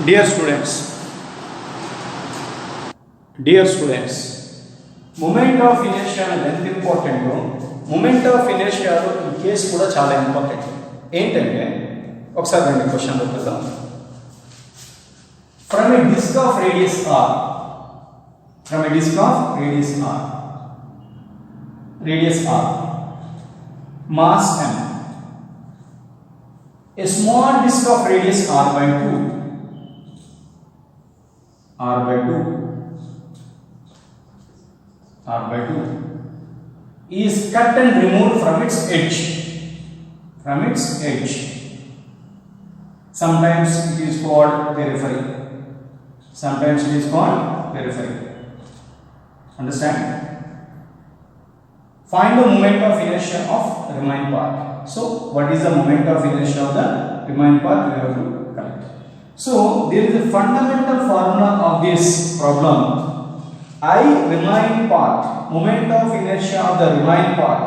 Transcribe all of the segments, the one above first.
Dear students, moment of inertia ఎంత important. moment of inertia ఈ case కూడా చాలా ఇంపార్టెంట్. ఏంటంటే ఒకసారి రండి క్వశ్చన్ చూద్దాం. From a disk of radius r, mass m, a small disk of radius r by 2 is cut and removed from its edge. Sometimes it is called periphery. Understand? Find the moment of inertia of remaining part. So what is the moment of inertia of the remaining part? We have to collect. So there is a fundamental formula of this problem. I remaining part, moment of inertia of the remaining part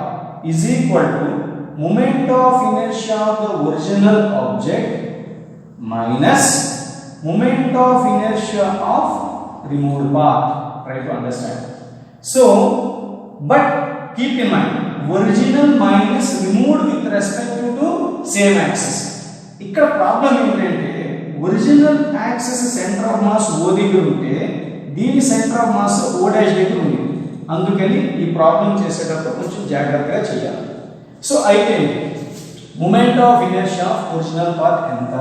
is equal to moment of inertia of the original object minus moment of inertia of removed part. Try to understand. So, but keep in mind, original minus removed with respect to same axis. ఇక్కడ problem ఏంటంటే original axis centre of mass O దగ్గర ఉంటే దీని centre of mass O dash దగ్గర ఉంది. అందుకని ఈ problem చేసేటప్పుడు కొంచెం జాగ్రత్తగా చేయాలి. సో అయితే moment of inertia of original part ఎంత,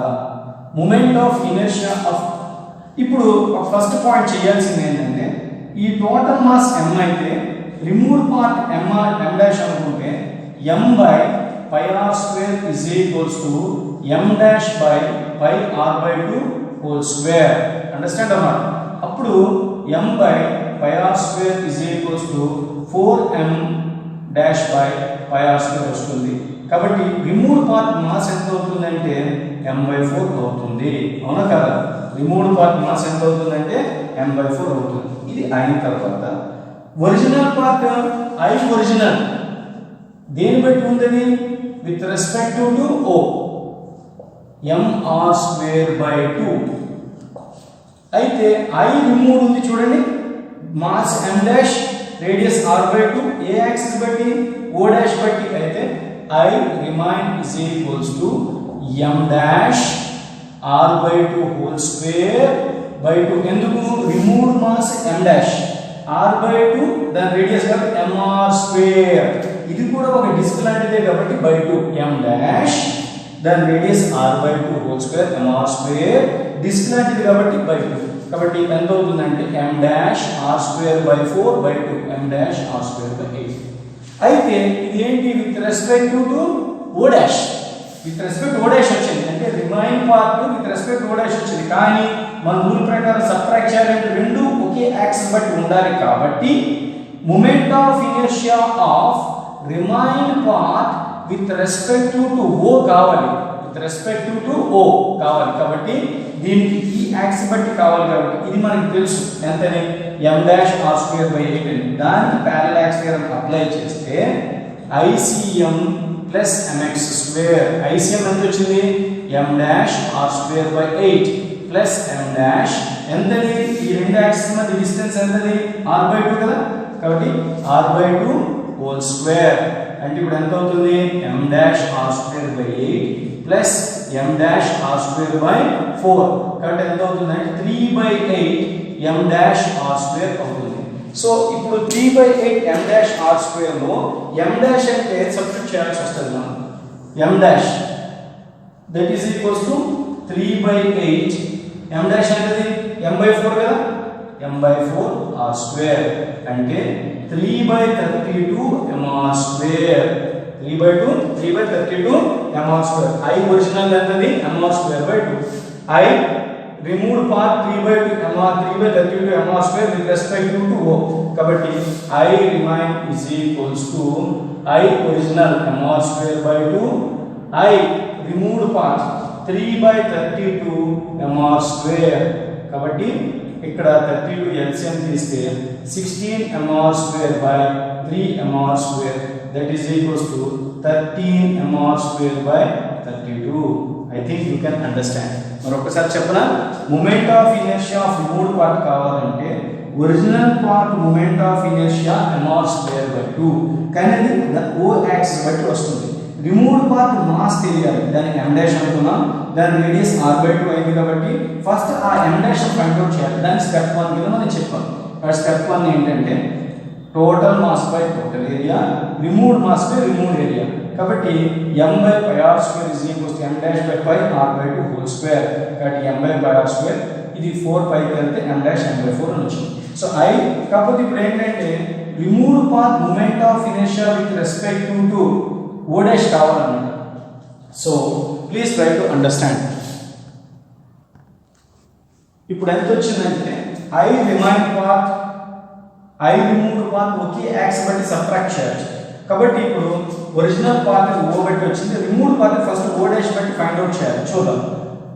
మూమెంట్ ఆఫ్ ఇనర్షియా ఆఫ్, ఇప్పుడు ఫస్ట్ పాయింట్ చేయాల్సింది ఏంటంటే ఈ టోటల్ మాస్ m అయితే రిమూవ్డ్ పార్ట్ m డాష్ అనుకుంటే m by pi r square is equals to m dash by pi r by 2 whole square. Understand అన్నమాట. అప్పుడు m by pi r square is equals to 4m dash by pi r square వస్తుంది. కాబట్టి removed part mass ఎంత అవుతుందంటే m by 4 అవుతుంది. అవునా కదా? Removed part mass ఎంత అవుతుందంటే m బై 4 అవుతుంది. ఇది అయిన తర్వాత ఒరిజినల్ పార్ట్ I ఒరిజినల్ దేని బట్టి ఉందని with respect to O mr square by 2. అయితే I రిమూవ్డ్ ఉంది చూడండి, mass m dash radius r by 2 A axis బట్టి O డాష్ బట్టి. అయితే I remain is equals to m dash r by 2 whole square by 2. ఎందుకు? Removed mass m dash r by 2 దాని radius కాబట్టి mr square. ఇది కూడా ఒక disc లాంటిదే కాబట్టి బై 2 m డాష్ దాని radius r by 2 whole square mr square. Disc లాంటిది కాబట్టి బై 2. కాబట్టి ఎంత అవుతుందంటే m dash r square by 4 by 2 m dash r square by 8. అయితే ఇది ఏంటి? With respect to O dash, with respect O dash వచ్చింది అంటే remaining part with respect O dash వచ్చింది. కానీ మన రూల్ ప్రకారం సబ్ట్రాక్ట్ చేయాలంటే రెండు ఒకే యాక్సిస్ బట్టి ఉండాలి. కాబట్టి moment of inertia of remaining part with respect to O కావాలి, విత్ రెస్పెక్ట్ టు O కావాలి. కాబట్టి దీనికి ఈ యాక్సిస్ బట్టి కావాలి. కాబట్టి ఇది మనకు తెలుసు ఎంతని m dash r square by 8 అని. దానికి ప్యారలల్ యాక్సిస్ థియరం అప్లై చేస్తే ICM plus mx square. ICM ఎంత వచ్చింది? m dash r square by 8 plus m dash ఎంతది? ఈ రెండు యాక్సిస్ మధ్య డిస్టెన్స్ ఎంతది? r బై 2 కదా. కాబట్టి r బై 2 హోల్ స్క్వేర్ అంటే ఇప్పుడు ఎంత అవుతుంది? m dash r square by 8 plus m dash r square by 4. కాబట్టి ఎంత అవుతుంది అంటే 3 by 8 m dash r square అవుతుంది. సో ఇప్పుడు 3 by 8 m dash r square లో m డాష్ అంటే సబ్స్టిట్యూట్ చేయాల్సి వస్తుంది మనం. m dash that is equals to 3 by 8 m dash అనేది m బై 4 కదా, m బై 4 r స్క్వేర్ అంటే 3 by 32 mr square. 3 by 2 3 by 32 mr square. I original ఎంతది? mr square by 2. I removed part 3 by 2 mr 3 by 32 mr square with respect to O. కాబట్టి I remain is equals to I original mr square by 2 I removed part 3 by 32 mr square. కాబట్టి ఇక్కడ 32 LCM తీస్తే 16 mr square by 3 mr square, that is equals to 13 mr square by 32. I think you can understand. మరొకసారి చెప్పనా, moment of inertia of removed part కావాలంటే original part moment of inertia mr²/2 కానీ అది o axis బట్టి వస్తుంది. Removed part mass తెలియాలి, దాన్ని m' అనుకున్నాం, దాని రేడియస్ r/2 అయింది కాబట్టి ఫస్ట్ ఆ m' ఫైండ్ అవుట్ చేయాలి. దాని స్టెప్ 1 కింద మనం చెప్పాం. స్టెప్ 1 ఏంటంటే total mass by total area, removed mass by removed area. కాబట్టి m/πr² m' by r/2 whole square. కాబట్టి m/πr², ఇది 4π వెళ్తే m'/m/4 అని వచ్చింది. సో కాకపోతే ఇప్పుడు ఏంటంటే removed path moment of inertia with respect to o' కావాలన్నమాట. So please try to understand. ఇప్పుడు ఎంత వచ్చిందంటే రిమూవ్డ్ పాత్ ఒకే యాక్స్ బట్టి సబ్ట్రాక్ట్ చేయాలి. కాబట్టి ఇప్పుడు ఒరిజినల్ పార్ట్ o బట్టి వచ్చింది, రిమూవ్డ్ పార్ట్ ఫస్ట్ o' బట్టి ఫైండ్ అవుట్ చేయాలి. చూద్దాం.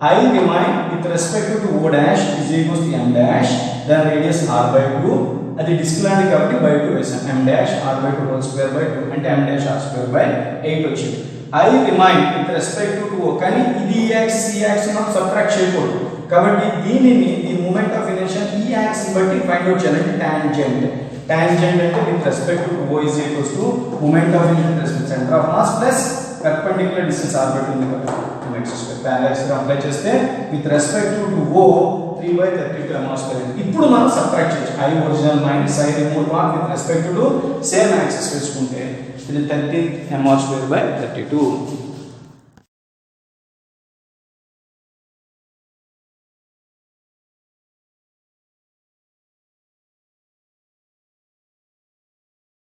I remain with respect to o' is equals to m dash, then radius r/2, అది డిస్క్ లాంటిది కాబట్టి by 2 వేసాం, m dash r/2 whole square by 2 అంటే m dash r²/8 వచ్చింది. I remain with respect to o, కానీ ఇది ఈ axis మనం సబ్ట్రాక్ట్ చేయకూడదు కాబట్టి దీనిని ఈ మూమెంట్ ఆఫ్ ఇనర్షియా ఈ యాక్సిస్ బట్టి ఫైండ్ అవుట్ చేయాలి. టాంజెంట్ అంటే with respect to o is equals to moment of inertia with respect centre of mass plus perpendicular distance r/2 ఉంది కాబట్టి ప్యారలల్స్ అప్లై చేస్తే with respect to o 3/32 m². ఇప్పుడు మనం subtract చేయొచ్చు. I original minus I removed part with respect to same axis వేసుకుంటే ఇది 13 m²/32.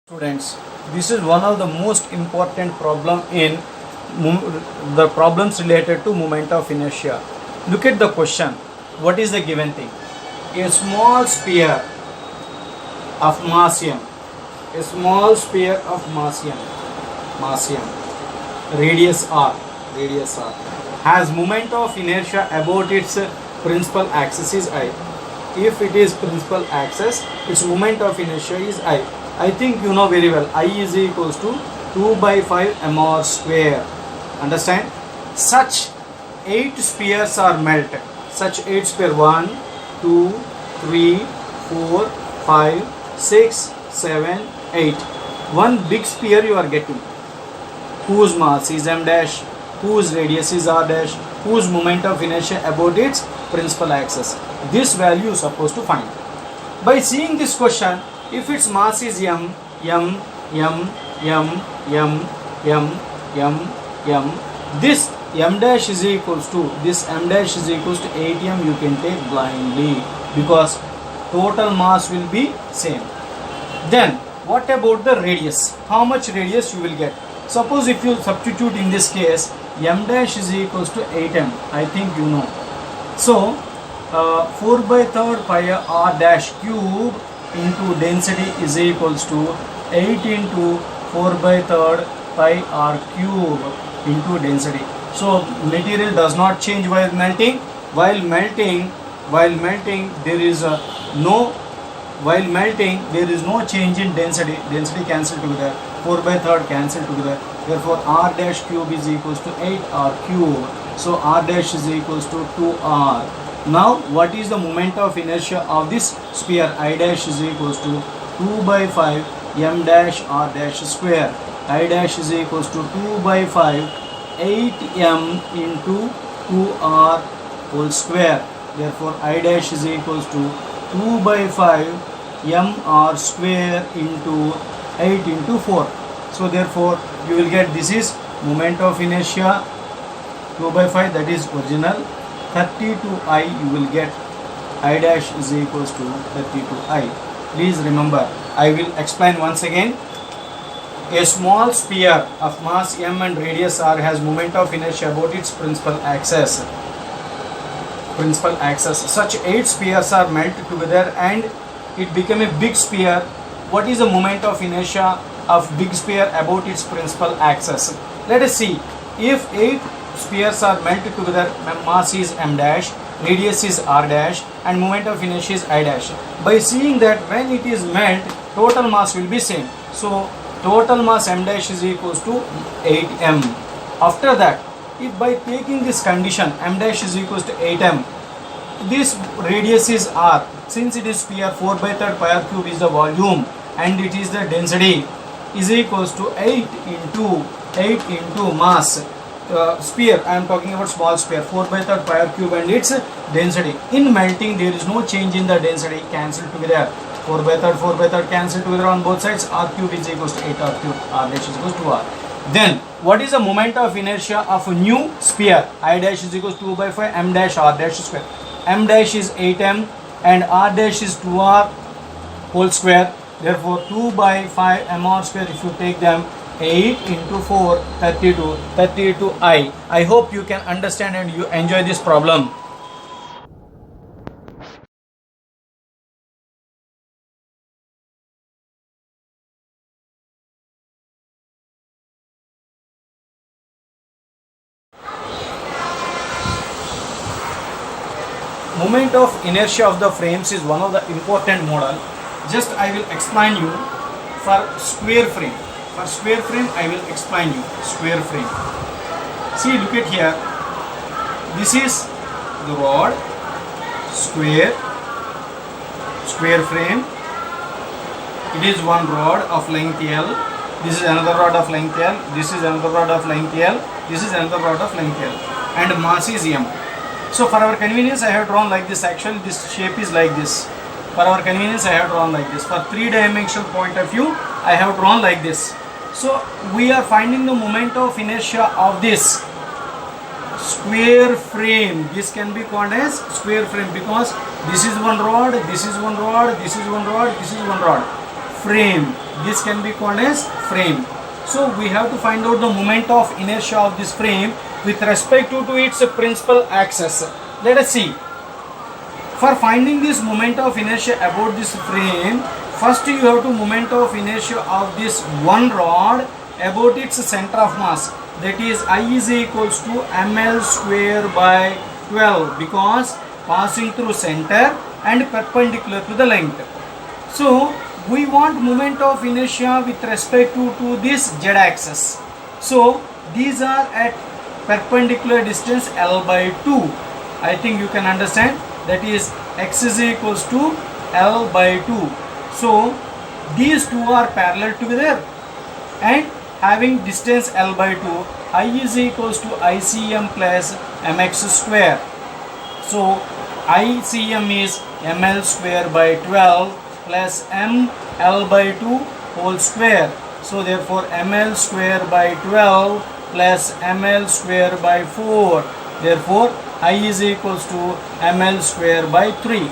Students, this is one of the most important problem in the problems related to moment of inertia. Look at the question. What is the given thing? A small sphere of mass m, a small sphere of mass m, radius r, has moment of inertia about its principal axis is I. If it is principal axis, its moment of inertia is I. I think you know very well. I is equals to 2/5 mr². Understand? Such 8 spheres are melted. Such 8 spheres 1, 2, 3, 4, 5, 6, 7, 8. One big sphere you are getting, whose mass is m dash, whose radius is r dash, whose moment of inertia about its principal axis. This value you are supposed to find. By seeing this question, if its mass is m, this m dash is equals to 8m you can take blindly because total mass will be same. Then what about the radius? How much radius you will get? Suppose if you substitute in this case m dash is equals to 8m, I think you know. So 4/3 pi r dash cube into density is equals to 8 into 4/3 pi r cube into density. So material does not change while melting. While melting there is no change in density. Density cancel together. 4/3 cancel together. Therefore r dash cube is equals to 8r cube. So r dash is equals to 2r. Now what is the moment of inertia of this sphere? I dash is equals to 2/5 m dash r dash square. I dash is equals to 2/5 8m into 2r whole square. Therefore I dash is equals to 2/5 mr square into 8 into 4. So therefore you will get this is moment of inertia 2/5, that is original. 32i you will get. I dash is equals to 32i. Please remember, I will explain once again. A small sphere of mass m and radius r has moment of inertia about its principal axis. Such 8 spheres are melted together and it became a big sphere. What is the moment of inertia of big sphere about its principal axis? Let us see. If 8 spheres are melted together, mass is m dash, radius is r dash and moment of inertia is I dash. By seeing that when it is melt, total mass will be same. So total mass m dash is equals to 8m. After that, if by taking this condition m dash is equals to 8m, this radius is r, since it is sphere, 4 by 3 pi r cube is the volume and it is the density, is equals to 8 into mass. Sphere, I am talking about small sphere, 4 by 3 pi r cube and its density. In melting there is no change in the density, cancel together, 4 by 3 cancel together on both sides, r cube is equals to 8 r cube, r dash is equals to r. Then what is the moment of inertia of a new sphere? I dash is equals to 2 by 5 m dash r dash square. M dash is 8m and r dash is 2r whole square. Therefore 2 by 5 mr square, if you take them, 8 into 4, 32 I. I hope you can understand and you enjoy this problem. Moment of inertia of the frames is one of the important model. Just I will explain you for square frame. For square frame I will explain you square frame. See, look at here. This is the rod, square frame. It is one rod of length L. This is another rod of length L. This is another rod of length L. This is another rod of length L. And mass is m. So for our convenience I have drawn like this. Actually this shape is like this. For our convenience I have drawn like this. For 3-dimensional point of view I have drawn like this. So we are finding the moment of inertia of this square frame. This can be called as square frame because this is one rod, this is one rod, this is one rod, this is one rod. Frame. This can be called as frame. So we have to find out the moment of inertia of this frame with respect to its principal axis. Let us see. For finding this moment of inertia about this frame, first you have to moment of inertia of this one rod about its center of mass, that is I is equals to ml square by 12 because passing through center and perpendicular to the length. So we want moment of inertia with respect to this z axis. So these are at perpendicular distance L by 2. I think you can understand, that is x is equals to L by 2. So these two are parallel together and having distance L by 2, I is equals to ICM plus mx square. So ICM is ml square by 12 plus m L by 2 whole square. So therefore ml square by 12 plus ml square by 4. Therefore I is equals to ml square by 3.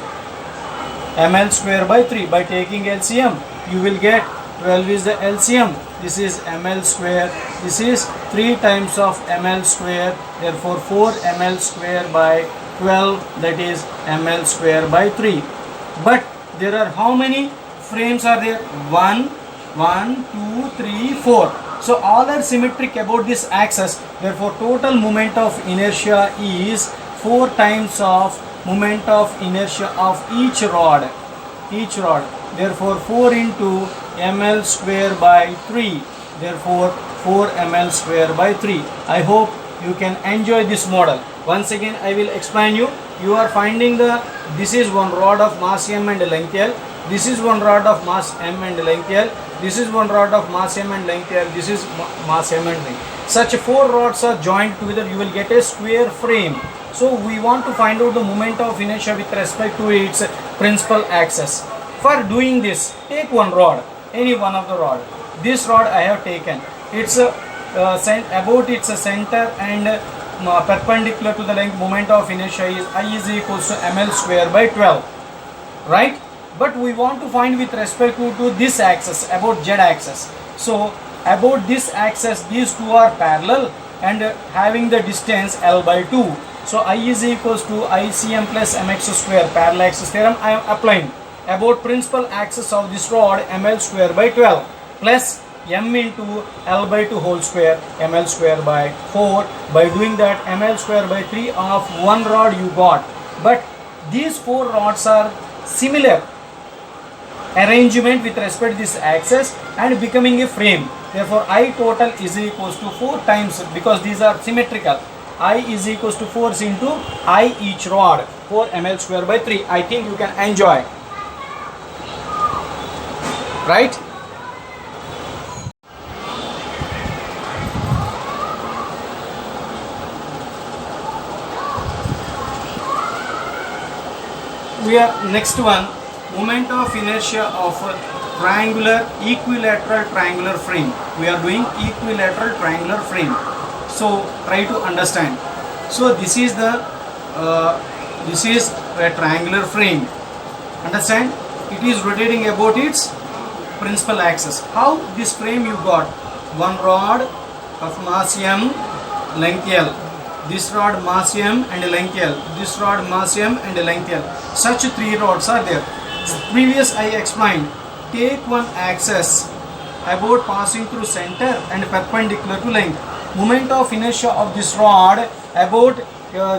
ml square by 3. By taking LCM you will get 12 is the LCM. This is ml square. This is 3 times of ml square. Therefore 4 ml square by 12, that is ml square by 3. But there are how many frames are there? 1, 2, 3, 4. So all are symmetric about this axis. Therefore total moment of inertia is 4 times of moment of inertia of each rod. Therefore 4 into ml square by 3. Therefore 4 ml square by 3. I hope you can enjoy this model. Once again I will explain you. You are finding this is one rod of mass m and length L. This is one rod of mass m and length L. This is one rod of mass m and length L. This is mass m and length. Such 4 rods are joined together, you will get a square frame. So we want to find out the moment of inertia with respect to its principal axis. For doing this, take one rod, any one of the rod. This rod I have taken. It's about its center and perpendicular to the length. Moment of inertia is I is equals to ml square by 12. Right? But we want to find with respect to this axis, about z axis. So about this axis, these two are parallel and having the distance L by 2. So I is equals to ICM plus mx square, parallel axis theorem I am applying. About principal axis of this rod, ml square by 12 plus m into L by 2 whole square, ml square by 4. By doing that, ml square by 3 of one rod you got. But these 4 rods are similar arrangement with respect to this axis and becoming a frame. Therefore I total is equals to 4 times, because these are symmetrical, I is equals to force into I each rod, 4 ml square by 3. I think you can enjoy, right? We are next one, moment of inertia of triangular equilateral triangular frame. We are doing equilateral triangular frame, so try to understand. So this is a triangular frame. Understand? It is rotating about its principal axis. How this frame you got? One rod of mass m, length L. This rod mass m and length L. This rod mass m and length L. Such 3 rods are there. Previous I explained. Take one axis about passing through center and perpendicular to length. Moment of inertia of this rod about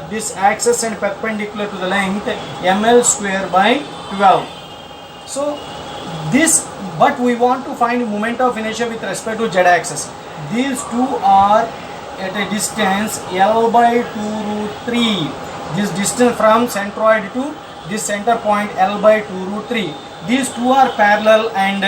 this axis and perpendicular to the length ml square by 12. So this, but we want to find moment of inertia with respect to z axis. These two are at a distance L by 2 root 3. This distance from centroid to this center point L by 2 root 3. These two are parallel and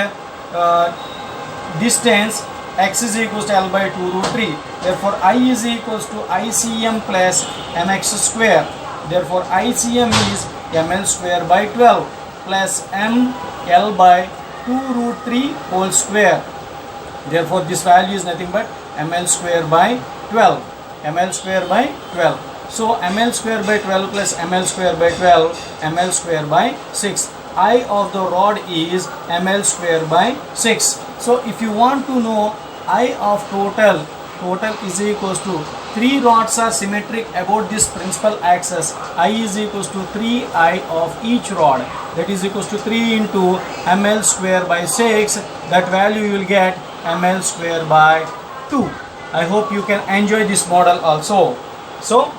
distance x is equals to L by 2 root 3. Therefore I is equals to ICM plus mx square. Therefore ICM is ml square by 12 plus m L by 2 root 3 whole square. Therefore this value is nothing but ml square by 12. ml square by 12. So ml square by 12 plus ml square by 12, ml square by 6. I of the rod is ml square by 6. So if you want to know I of total is equals to 3 rods are symmetric about this principal axis. I is equals to 3I of each rod. That is equals to 3 into ml square by 6. That value you will get ml square by 2. I hope you can enjoy this model also. So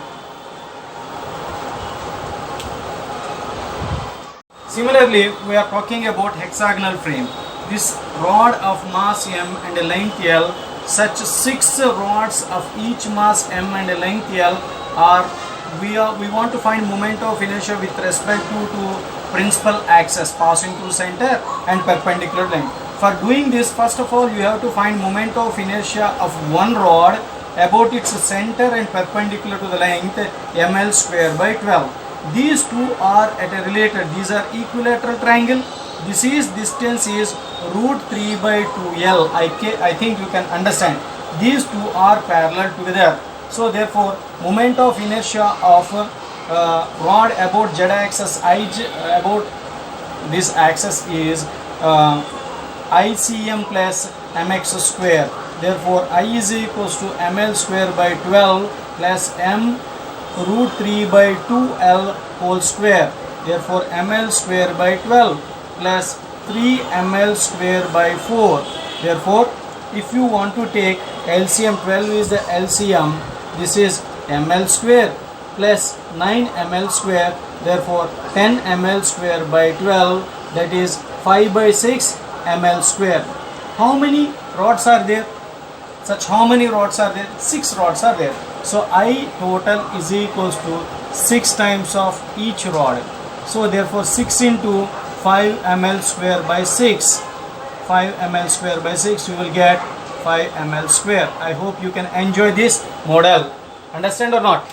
similarly, we are talking about hexagonal frame. This rod of mass m and length L, such 6 rods of each mass m and length L are, we want to find moment of inertia with respect to principal axis passing through center and perpendicular length. For doing this, first of all, you have to find moment of inertia of one rod about its center and perpendicular to the length ml square by 12. These two are at a related, these are equilateral triangle. This is distance is root 3 by 2L. I think you can understand. These two are parallel together. So therefore, moment of inertia of rod about z axis, about this axis is ICM plus mx square. Therefore, I is equals to ml square by 12 plus m root 3 by 2L whole square. Therefore ml square by 12 plus 3 ml square by 4. Therefore if you want to take LCM, 12 is the LCM, this is ml square plus 9 ml square. Therefore 10 ml square by 12, that is 5 by 6 ml square. How many rods are there? Such how many rods are there? 6 rods are there. So I total is equals to 6 times of each rod. So therefore 6 into 5 ml square by 6. 5 ml square by 6, you will get 5 ml square. I hope you can enjoy this model. Understand or not?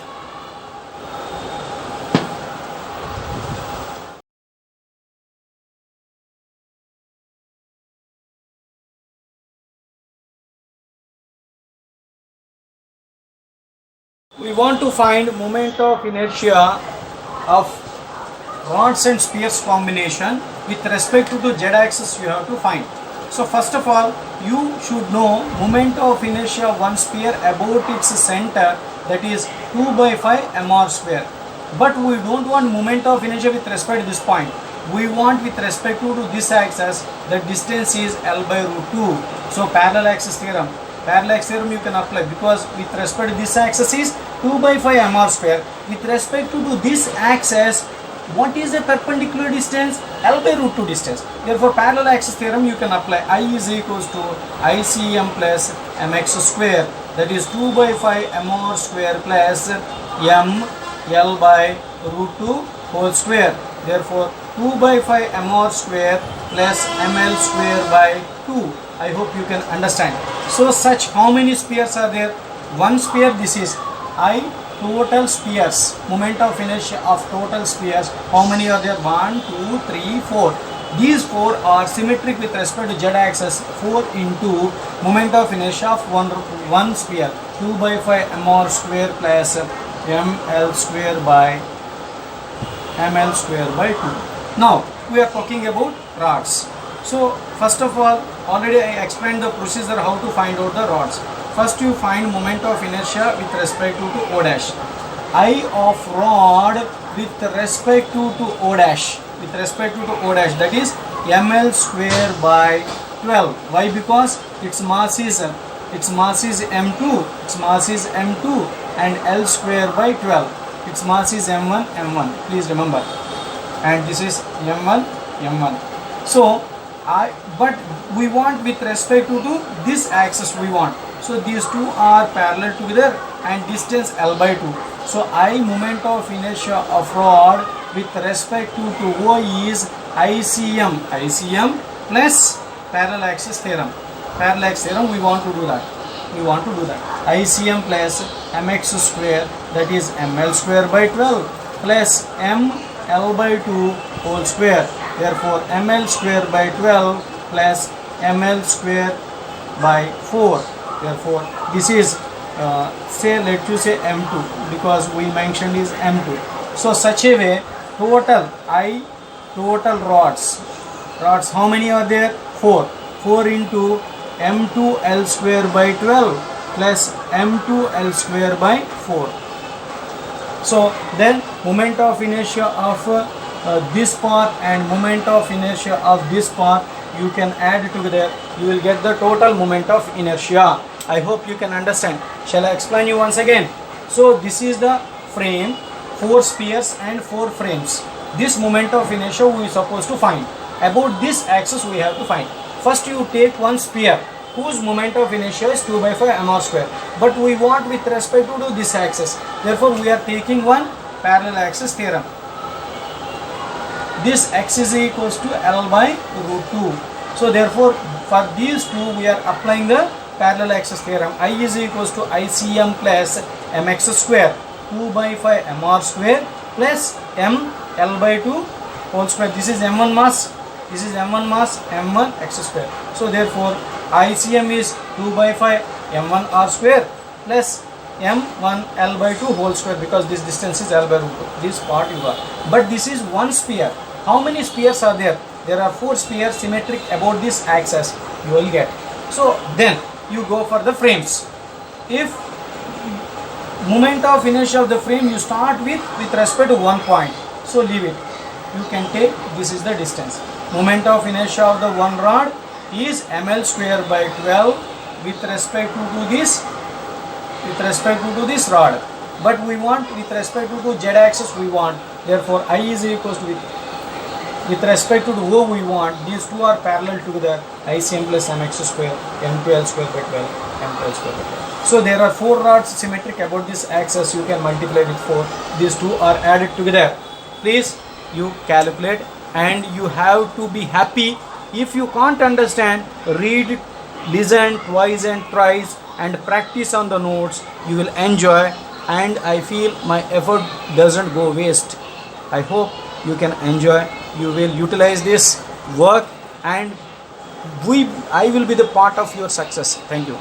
We want to find moment of inertia of rods and spheres combination with respect to the z-axis. You have to find. So first of all, you should know moment of inertia of one sphere about its center, that is 2 by 5 mr square. But we don't want moment of inertia with respect to this point. We want with respect to this axis, the distance is L by root 2. So parallel axis theorem. Parallel axis theorem you can apply, because with respect to this axis is 2 by 5 mr square. With respect to this axis, what is the perpendicular distance? L by root 2 distance. Therefore parallel axis theorem you can apply. I is equals to ICM plus mx square. that is 2 by 5 mr square plus m l by root 2 whole square. Therefore 2 by 5 mr square plus ml square by 2. I hope you can understand. So such how many spheres are there? One sphere, this is I total spheres, moment of inertia of total spheres. How many are there? 1, 2, 3, 4. These 4 are symmetric with respect to z axis. 4 into moment of inertia of one sphere, 2 by 5 mr square plus ml square by 2. Now we are talking about rods. So first of all, already I explained the procedure how to find out the rods. First you find moment of inertia with respect to O dash. I of rod with respect to O dash, that is ml square by 12. Why? Because its mass is m2, and L square by 12. Its mass is m1, please remember, and this is m1. So but we want with respect to this axis we want. So these two are parallel together and distance L by 2. So I moment of inertia of rod with respect to O is ICM plus parallel axis theorem. We want to do that. ICM plus mx square, that is ml square by 12 plus ml by 2 whole square. Therefore ml square by 12 plus ml square by 4. Therefore this is let you say m2, because we mentioned is m2. So such a way total rods how many are there? 4 into m2 L square by 12 plus m2 L square by 4. So then moment of inertia of this part and moment of inertia of this part you can add together, you will get the total moment of inertia. I hope you can understand. Shall I explain you once again? So this is the frame, 4 spheres and 4 frames. This moment of inertia we are supposed to find. About this axis we have to find. First you take one sphere whose moment of inertia is 2 by 5 mr square, but we want with respect to this axis. Therefore we are taking one parallel axis theorem. This x is equals to L by root 2. So therefore for these two we are applying the parallel axis theorem. I is equals to ICM plus mx square, 2 by 5 mr square plus m L by 2 whole square. This is m1 mass, m1 x square. So therefore ICM is 2 by 5 m1 r square plus m1 L by 2 whole square, because this distance is L by root 2. This part you got. But this is one sphere. How many spheres are there? There are 4 spheres symmetric about this axis you will get. So then you go for the frames. If moment of inertia of the frame you start with respect to one point, so leave it. You can take, this is the distance. Moment of inertia of the one rod is ml square by 12 with respect to this rod. But we want with respect to z axis we want. Therefore I is equals to with respect to O we want, these two are parallel together, ICM plus mx square, m2L square by 12, m2L square by 12. So there are 4 rods symmetric about this axis, you can multiply with 4. These two are added together. Please you calculate, and you have to be happy. If you can't understand, read, listen twice and thrice and practice on the notes. You will enjoy, and I feel my effort doesn't go waste. I hope you can enjoy. You will utilize this work, and I will be the part of your success. Thank you.